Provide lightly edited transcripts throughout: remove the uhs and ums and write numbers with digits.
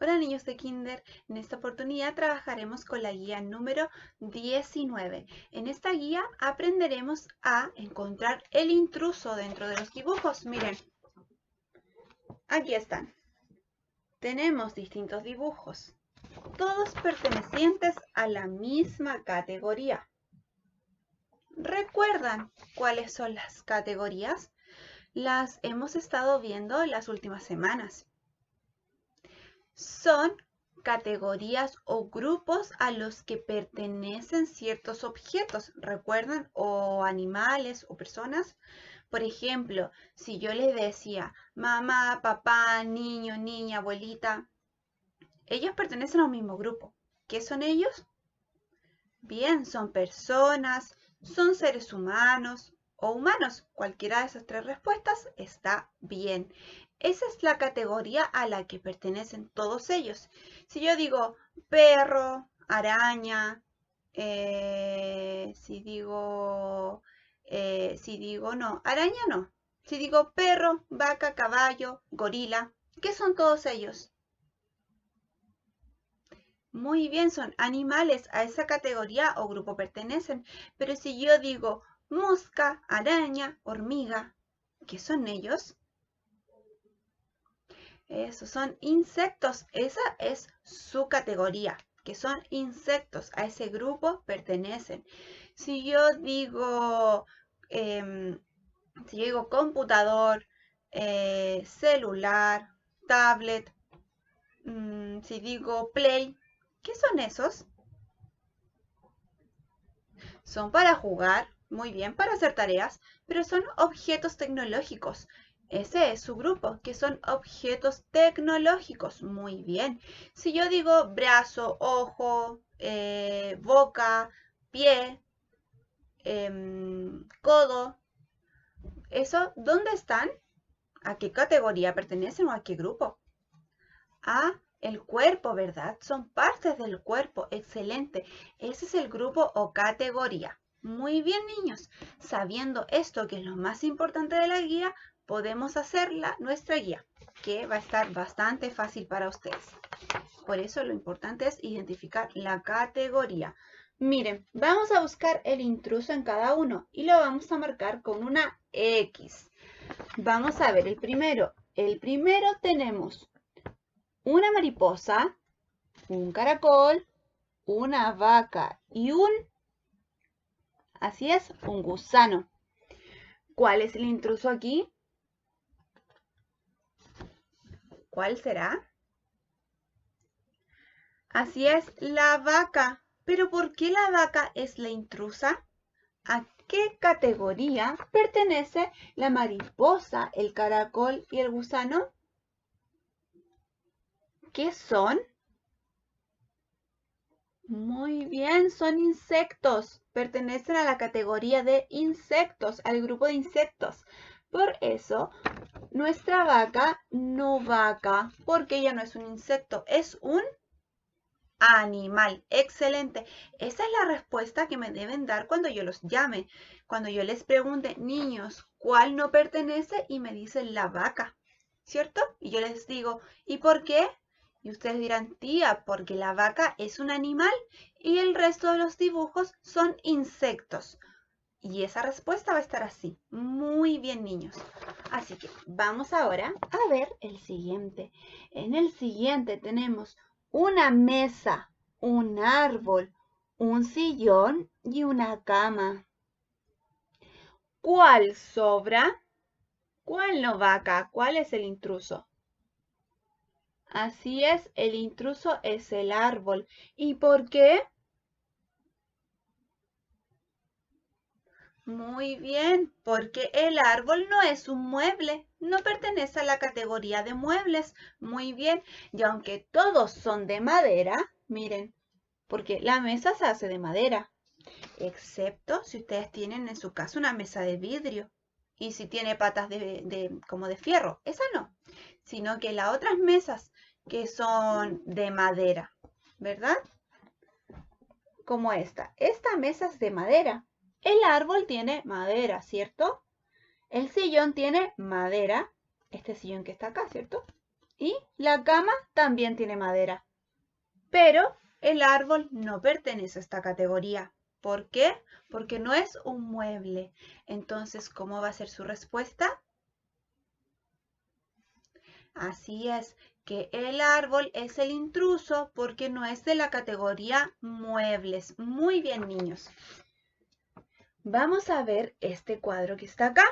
Hola niños de Kinder, en esta oportunidad trabajaremos con la guía número 19. En esta guía aprenderemos a encontrar el intruso dentro de los dibujos. Miren, aquí están. Tenemos distintos dibujos, todos pertenecientes a la misma categoría. ¿Recuerdan cuáles son las categorías? Las hemos estado viendo en las últimas semanas. Son categorías o grupos a los que pertenecen ciertos objetos, ¿recuerdan? O animales o personas. Por ejemplo, si yo les decía mamá, papá, niño, niña, abuelita, ellos pertenecen a un mismo grupo. ¿Qué son ellos? Bien, son personas, son seres humanos o humanos. Cualquiera de esas tres respuestas está bien. Esa es la categoría a la que pertenecen todos ellos. Si yo digo perro, araña, no, araña no. Si digo perro, vaca, caballo, gorila, ¿qué son todos ellos? Muy bien, son animales, a esa categoría o grupo pertenecen. Pero si yo digo mosca, araña, hormiga, ¿qué son ellos? Esos son insectos, esa es su categoría, que son insectos, a ese grupo pertenecen. Si yo digo, em, si yo digo computador, celular, tablet, si digo play, ¿qué son esos? Son para jugar, muy bien, para hacer tareas, pero son objetos tecnológicos. Ese es su grupo, que son objetos tecnológicos. Muy bien. Si yo digo brazo, ojo, boca, pie, codo, ¿eso dónde están? ¿A qué categoría pertenecen o a qué grupo? A el cuerpo, ¿verdad? Son partes del cuerpo. Excelente. Ese es el grupo o categoría. Muy bien, niños. Sabiendo esto, que es lo más importante de la guía, podemos hacer nuestra guía, que va a estar bastante fácil para ustedes. Por eso lo importante es identificar la categoría. Miren, vamos a buscar el intruso en cada uno y lo vamos a marcar con una X. Vamos a ver el primero. El primero tenemos una mariposa, un caracol, una vaca y así es, un gusano. ¿Cuál es el intruso aquí? ¿Cuál será? Así es, la vaca. ¿Pero por qué la vaca es la intrusa? ¿A qué categoría pertenece la mariposa, el caracol y el gusano? ¿Qué son? Muy bien, son insectos. Pertenecen a la categoría de insectos, al grupo de insectos. Por eso, nuestra vaca no vaca, porque ella no es un insecto, es un animal. Excelente. Esa es la respuesta que me deben dar cuando yo los llame. Cuando yo les pregunte, niños, ¿cuál no pertenece? Y me dicen la vaca, ¿cierto? Y yo les digo, ¿y por qué? Y ustedes dirán, tía, porque la vaca es un animal y el resto de los dibujos son insectos. Y esa respuesta va a estar así. Muy bien, niños. Así que vamos ahora a ver el siguiente. En el siguiente tenemos una mesa, un árbol, un sillón y una cama. ¿Cuál sobra? ¿Cuál no va acá? ¿Cuál es el intruso? Así es, el intruso es el árbol. ¿Y por qué? Muy bien, porque el árbol no es un mueble, no pertenece a la categoría de muebles. Muy bien, y aunque todos son de madera, miren, porque la mesa se hace de madera, excepto si ustedes tienen en su casa una mesa de vidrio y si tiene patas como de fierro, esa no, sino que las otras mesas que son de madera, ¿verdad? Como esta mesa es de madera. El árbol tiene madera, ¿cierto? El sillón tiene madera, este sillón que está acá, ¿cierto? Y la cama también tiene madera. Pero el árbol no pertenece a esta categoría. ¿Por qué? Porque no es un mueble. Entonces, ¿cómo va a ser su respuesta? Así es, que el árbol es el intruso porque no es de la categoría muebles. Muy bien, niños. Vamos a ver este cuadro que está acá.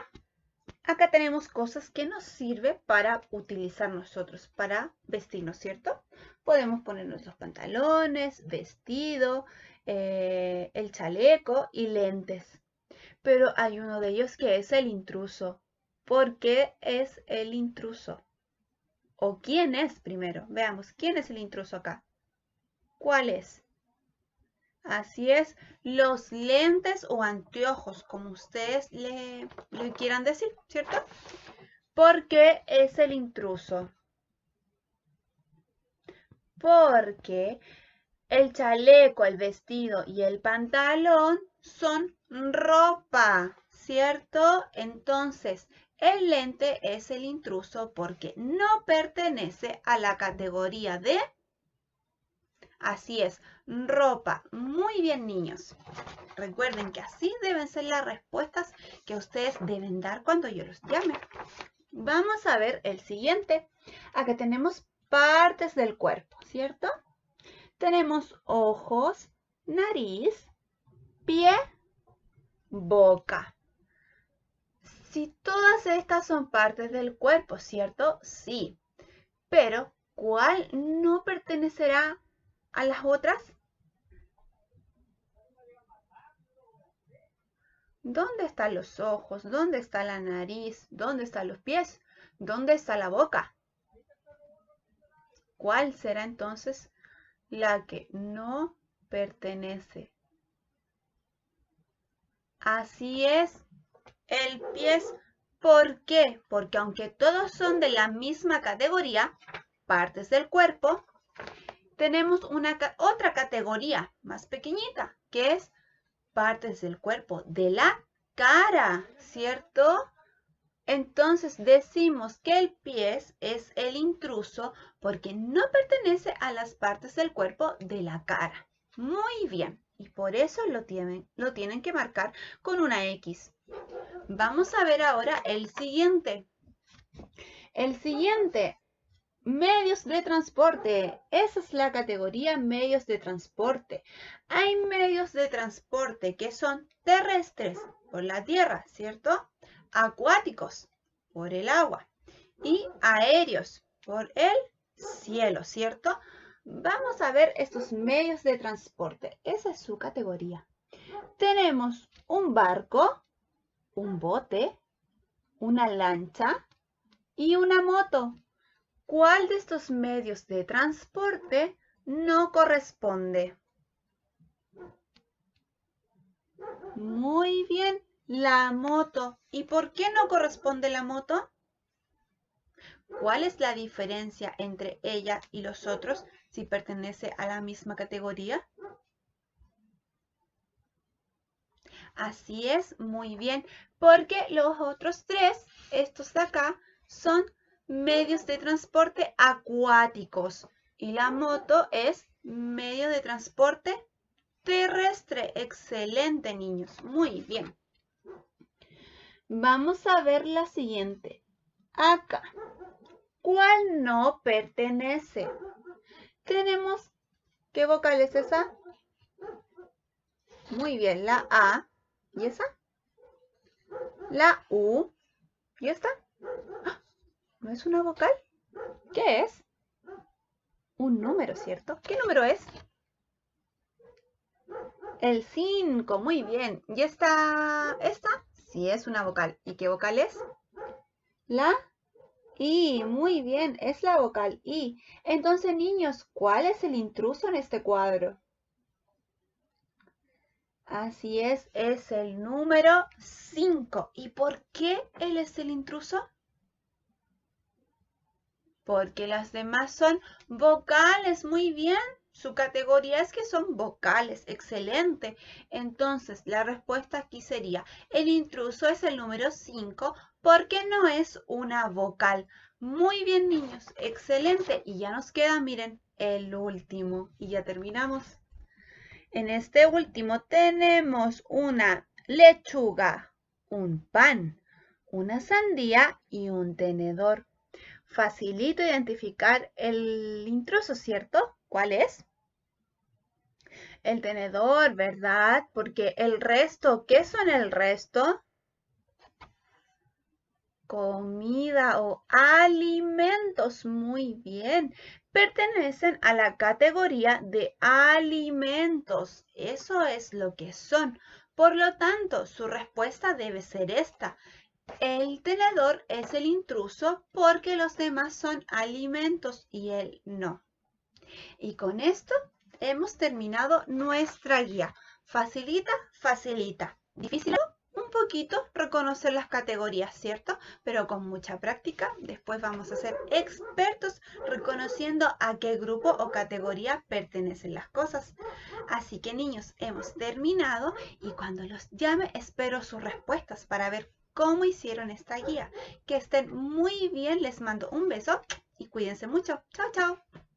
Acá tenemos cosas que nos sirve para utilizar nosotros, para vestirnos, ¿cierto? Podemos ponernos los pantalones, vestido, el chaleco y lentes. Pero hay uno de ellos que es el intruso. ¿Por qué es el intruso? ¿O quién es primero? Veamos, ¿quién es el intruso acá? ¿Cuál es? Así es, los lentes o anteojos, como ustedes le quieran decir, ¿cierto? ¿Por qué es el intruso? Porque el chaleco, el vestido y el pantalón son ropa, ¿cierto? Entonces, el lente es el intruso porque no pertenece a la categoría de... Así es, ropa. Muy bien, niños. Recuerden que así deben ser las respuestas que ustedes deben dar cuando yo los llame. Vamos a ver el siguiente. Acá tenemos partes del cuerpo, ¿cierto? Tenemos ojos, nariz, pie, boca. Si todas estas son partes del cuerpo, ¿cierto? Sí. Pero, ¿cuál no pertenecerá a las otras? ¿Dónde están los ojos? ¿Dónde está la nariz? ¿Dónde están los pies? ¿Dónde está la boca? ¿Cuál será entonces la que no pertenece? Así es, el pie. ¿Por qué? Porque aunque todos son de la misma categoría, partes del cuerpo, tenemos otra categoría más pequeñita, que es partes del cuerpo de la cara, ¿cierto? Entonces decimos que el pie es el intruso porque no pertenece a las partes del cuerpo de la cara. Muy bien, y por eso lo tienen que marcar con una X. Vamos a ver ahora el siguiente. El siguiente, medios de transporte. Esa es la categoría medios de transporte. Hay medios de transporte que son terrestres por la tierra, ¿cierto? Acuáticos por el agua y aéreos por el cielo, ¿cierto? Vamos a ver estos medios de transporte. Esa es su categoría. Tenemos un barco, un bote, una lancha y una moto. ¿Cuál de estos medios de transporte no corresponde? Muy bien, la moto. ¿Y por qué no corresponde la moto? ¿Cuál es la diferencia entre ella y los otros si pertenece a la misma categoría? Así es, muy bien, porque los otros tres, estos de acá, son medios de transporte acuáticos y la moto es medio de transporte terrestre. Excelente, niños, muy bien. Vamos a ver la siguiente. Acá, ¿cuál no pertenece? Tenemos, ¿qué vocal es esa? Muy bien, la A. ¿Y esa? La U. ¿Y esta? ¿No es una vocal? ¿Qué es? Un número, ¿cierto? ¿Qué número es? El 5, muy bien. ¿Y esta? Sí es una vocal. ¿Y qué vocal es? La I, muy bien, es la vocal I. Entonces, niños, ¿cuál es el intruso en este cuadro? Así es el número 5. ¿Y por qué él es el intruso? Porque las demás son vocales, muy bien, Su categoría es que son vocales. Excelente. Entonces, la respuesta aquí sería, el intruso es el número 5 porque no es una vocal. Muy bien, niños. Excelente. Y ya nos queda, miren, el último. Y ya terminamos. En este último tenemos una lechuga, un pan, una sandía y un tenedor. Facilito identificar el intruso, ¿cierto? ¿Cuál es? El tenedor, ¿verdad? Porque el resto, ¿qué son el resto? Comida o alimentos. Muy bien. Pertenecen a la categoría de alimentos. Eso es lo que son. Por lo tanto, su respuesta debe ser esta. El tenedor es el intruso porque los demás son alimentos y él no. Y con esto hemos terminado nuestra guía. Facilita, facilita. Difícil un poquito reconocer las categorías, ¿cierto? Pero con mucha práctica, después vamos a ser expertos reconociendo a qué grupo o categoría pertenecen las cosas. Así que niños, hemos terminado y cuando los llame espero sus respuestas para ver cómo hicieron esta guía. Que estén muy bien, les mando un beso y cuídense mucho. Chao, chao.